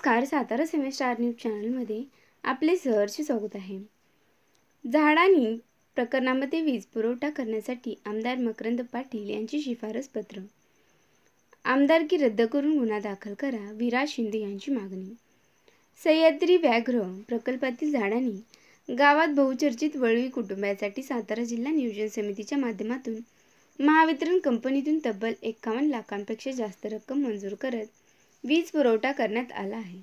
नमस्कार, Satara semester news चॅनलमध्ये आपले सहर्ष स्वागत आहे। झाडांनी प्रकरणामध्ये वीज पुरवठा करण्यासाठी आमदार मकरंद पाटील यांची शिफारस पत्र। आमदारकी रद्द करून गुन्हा दाखल करा, विराज शिंदे यांची मागणी। सह्याद्री व्याघ्र प्रकल्पातील झाडांनी गावात बहुचर्चित वळवी कुटुंबासाठी सातारा जिल्हा नियोजन समितीच्या माध्यमातून महावितरण कंपनीतून तब्बल 51 लाखांपेक्षा जास्त रक्कम मंजूर करत वीज पुरवठा करण्यात आला आहे।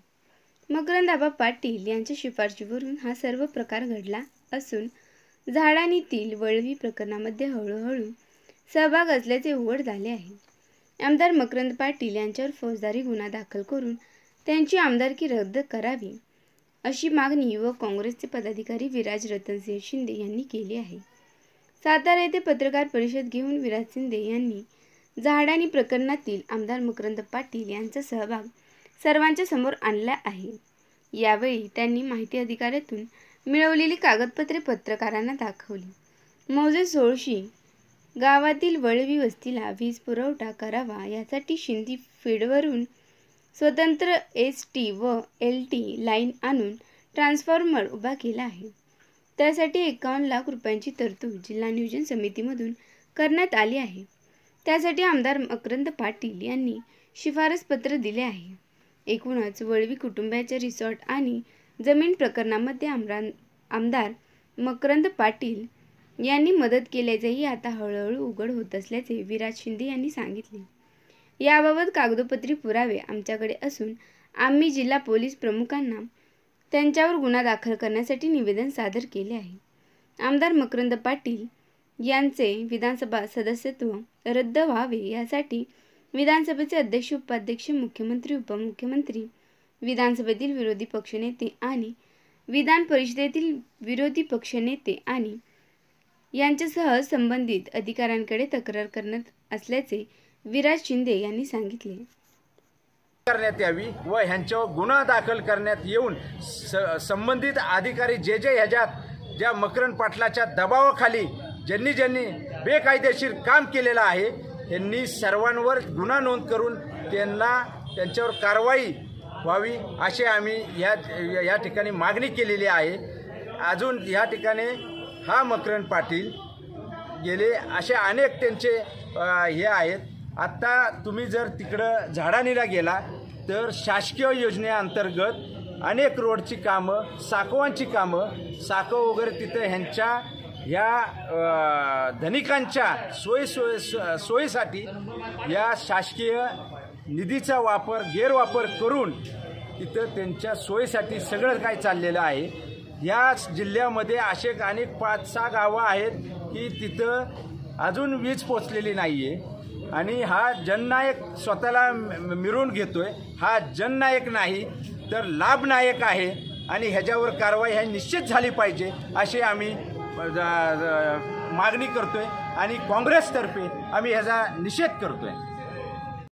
मकरंद पाटील यांच्या शिफारशीवरून हा सर्व प्रकार घडला असून झाडांनीतील वळवी प्रकरणामध्ये हळूहळू सहभाग असल्याचे उघड झाले आहे। आमदार मकरंद पाटील यांच्यावर फौजदारी गुन्हा दाखल करून त्यांची आमदारकी रद्द करावी अशी मागणी युवक काँग्रेसचे पदाधिकारी विराज रतनसिंह शिंदे यांनी केली आहे। सातारा येथे पत्रकार परिषद घेऊन विराज शिंदे यांनी झाडांनी प्रकरणातील आमदार मकरंद पाटील यांचा सहभाग सर्वांच्या समोर आणला आहे। यावेळी त्यांनी माहिती अधिकाऱ्यातून मिळवलेली कागदपत्रे पत्रकारांना दाखवली। मौजे 16 गावातील वळवी वस्तीला वीज पुरवठा करावा यासाठी शिंदी फीडवरून स्वतंत्र ST व LT लाईन आणून ट्रान्सफॉर्मर उभा केला आहे। त्यासाठी 51 लाख रुपयांची तरतूद जिल्हा नियोजन समितीमधून करण्यात आली आहे। त्यासाठी आमदार मकरंद पाटील यांनी शिफारस पत्र दिले आहे। एकूणच वळवी कुटुंबाच्या रिसॉर्ट आणि जमीन प्रकरणामध्ये आमदार मकरंद पाटील यांनी मदत केल्याचेही आता हळूहळू उघड होत असल्याचे विराज शिंदे यांनी सांगितले। याबाबत कागदोपत्री पुरावे आमच्याकडे असून आम्ही जिल्हा पोलीस प्रमुखांना त्यांच्यावर गुन्हा दाखल करण्यासाठी निवेदन सादर केले आहे। आमदार मकरंद पाटील यांचे विधानसभा सदस्यत्व रद्द व्हावे यासाठी विधानसभेचे अध्यक्ष, उपाध्यक्ष, मुख्यमंत्री, उपमुख्यमंत्री, विधानसभेतील विरोधी पक्षनेते आणि विधान परिषदेतील विरोधी पक्षनेते आणि यांच्यासह संबंधित अधिकाऱ्यांकडे तक्रार करण्यात असल्याचे विराज शिंदे यांनी सांगितले। करण्यात यावी व ह्यांच्यावर गुन्हा दाखल करण्यात येऊन संबंधित अधिकारी जे ह्याच्यात ज्या मकरंद पाटलाच्या दबावाखाली ज्यांनी बेकायदेशीर काम केलेलं आहे त्यांनी सर्वांवर गुन्हा नोंद करून त्यांच्यावर कारवाई व्हावी अशी आम्ही या ठिकाणी मागणी केलेली आहे। अजून या ठिकाणी हा मकरंद पाटील गेले असे अनेक त्यांचे हे आहेत। आता तुम्ही जर तिकडं झाडानीला गेला तर शासकीय योजनेअंतर्गत अनेक रोडची कामं, साकवांची कामं, साकव वगैरे तिथं ह्यांच्या या धनिकांच्या सोयीसाठी या शासकीय निधीचा गैरवापर करून तिथं त्यांच्या सोयीसाठी सगळं काय चाललेलं आहे। या जिल्ह्यामध्ये असे अनेक 5-6 गावं आहेत की तिथं अजून वीज पोचलेली नाही आहे आणि हा जननायक स्वतःला मिरवून घेतोय। हा जननायक नाही तर लाभनायक आहे आणि ह्याच्यावर कारवाई ही निश्चित झाली पाहिजे अशी आम्ही मागणी करतोय आणि काँग्रेसतर्फे आम्ही ह्याचा निषेध करतोय।